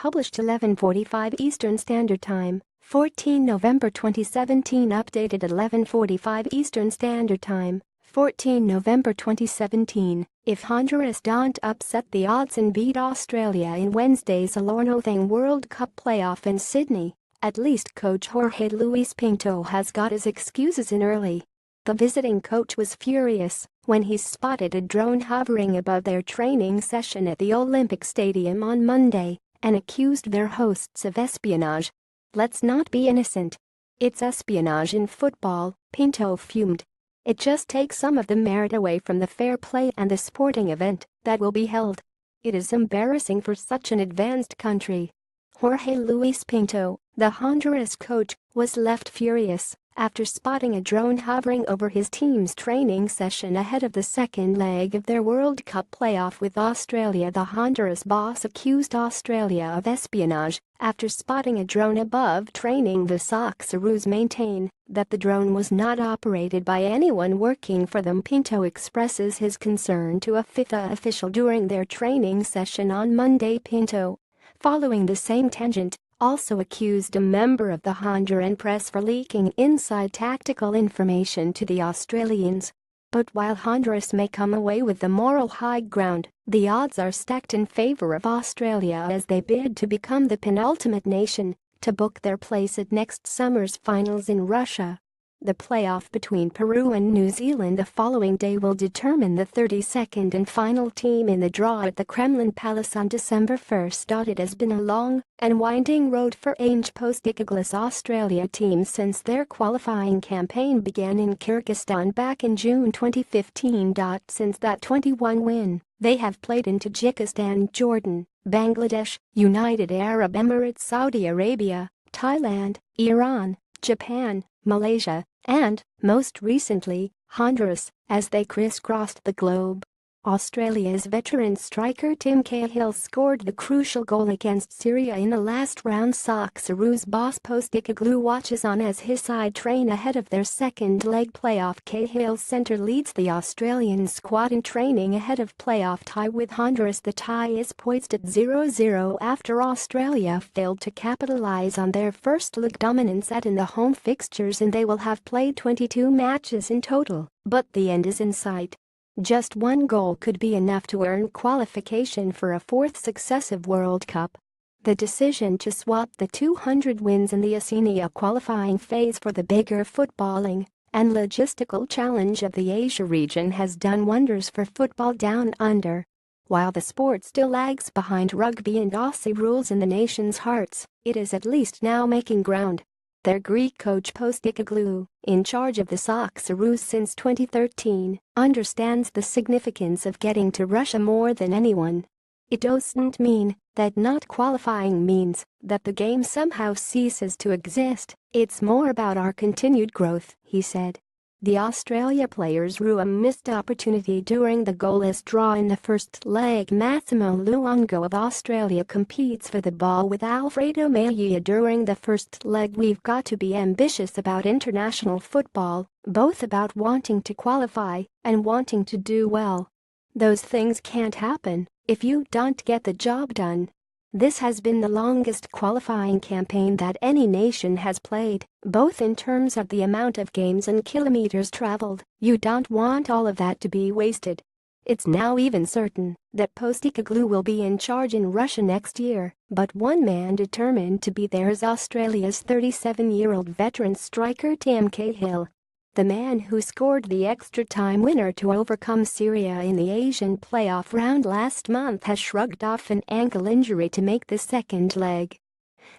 published 11:45 Eastern Standard Time, 14 November 2017. Updated 11:45 Eastern Standard Time, 14 November 2017. If Honduras don't upset the odds and beat Australia in Wednesday's allornothing World Cup playoff in Sydney, at least coach Jorge Luis Pinto has got his excuses in early. The visiting coach was furious when he spotted a drone hovering above their training session at the Olympic Stadium on Monday and accused their hosts of espionage. "Let's not be innocent. It's espionage in football," Pinto fumed. "It just takes some of the merit away from the fair play and the sporting event that will be held. It is embarrassing for such an advanced country." Jorge Luis Pinto, the Honduras coach, was left furious after spotting a drone hovering over his team's training session ahead of the second leg of their World Cup playoff with Australia. The Honduras boss accused Australia of espionage after spotting a drone above training. The Socceroos maintain that the drone was not operated by anyone working for them. Pinto expresses his concern to a FIFA official during their training session on Monday. Pinto, following the same tangent, also accused a member of the Honduran press for leaking inside tactical information to the Australians. But while Honduras may come away with the moral high ground, the odds are stacked in favor of Australia as they bid to become the penultimate nation to book their place at next summer's finals in Russia. The playoff between Peru and New Zealand the following day will determine the 32nd and final team in the draw at the Kremlin Palace on December 1. It has been a long and winding road for Ange Postecoglou's Australia team since their qualifying campaign began in Kyrgyzstan back in June 2015. Since that 21 win, they have played in Tajikistan, Jordan, Bangladesh, United Arab Emirates, Saudi Arabia, Thailand, Iran, Japan, Malaysia, and, most recently, Honduras, as they crisscrossed the globe. Australia's veteran striker Tim Cahill scored the crucial goal against Syria in the last round. Socceroos boss Postecoglou watches on as his side train ahead of their second leg playoff. Cahill's centre leads the Australian squad in training ahead of playoff tie with Honduras. The tie is poised at 0-0 after Australia failed to capitalise on their first leg dominance in the home fixtures, and they will have played 22 matches in total, but the end is in sight. Just one goal could be enough to earn qualification for a fourth successive World Cup. The decision to swap the 200 wins in the Oceania qualifying phase for the bigger footballing and logistical challenge of the Asia region has done wonders for football down under. While the sport still lags behind rugby and Aussie rules in the nation's hearts, it is at least now making ground. Their Greek coach Postecoglou, in charge of the Socceroos since 2013, understands the significance of getting to Russia more than anyone. "It doesn't mean that not qualifying means that the game somehow ceases to exist. It's more about our continued growth," he said. The Australia players rue a missed opportunity during the goalless draw in the first leg. Massimo Luongo of Australia competes for the ball with Alfredo Mejia during the first leg. "We've got to be ambitious about international football, both about wanting to qualify and wanting to do well. Those things can't happen if you don't get the job done." This has been the longest qualifying campaign that any nation has played, both in terms of the amount of games and kilometers traveled. You don't want all of that to be wasted. It's now even certain that Postecoglou will be in charge in Russia next year, but one man determined to be there is Australia's 37-year-old veteran striker Tim Cahill. The man who scored the extra-time winner to overcome Syria in the Asian playoff round last month has shrugged off an ankle injury to make the second leg.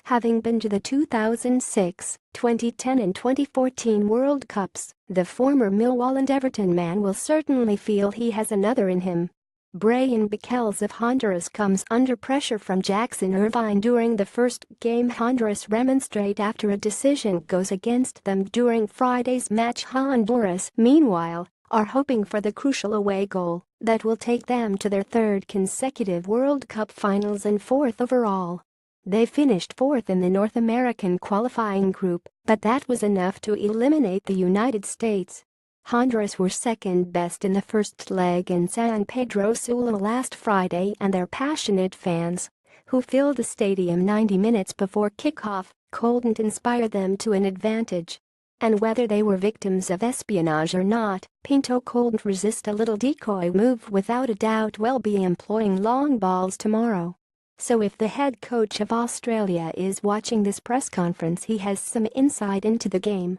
Having been to the 2006, 2010 and 2014 World Cups, the former Millwall and Everton man will certainly feel he has another in him. Brian Bichels of Honduras comes under pressure from Jackson Irvine during the first game. Honduras remonstrate after a decision goes against them during Friday's match. Honduras, meanwhile, are hoping for the crucial away goal that will take them to their third consecutive World Cup finals and fourth overall. They finished fourth in the North American qualifying group, but that was enough to eliminate the United States. Honduras were second best in the first leg in San Pedro Sula last Friday, and their passionate fans, who filled the stadium 90 minutes before kickoff, couldn't inspire them to an advantage. And whether they were victims of espionage or not, Pinto couldn't resist a little decoy move. Without a doubt we'll be employing long balls tomorrow. So if the head coach of Australia is watching this press conference, he has some insight into the game.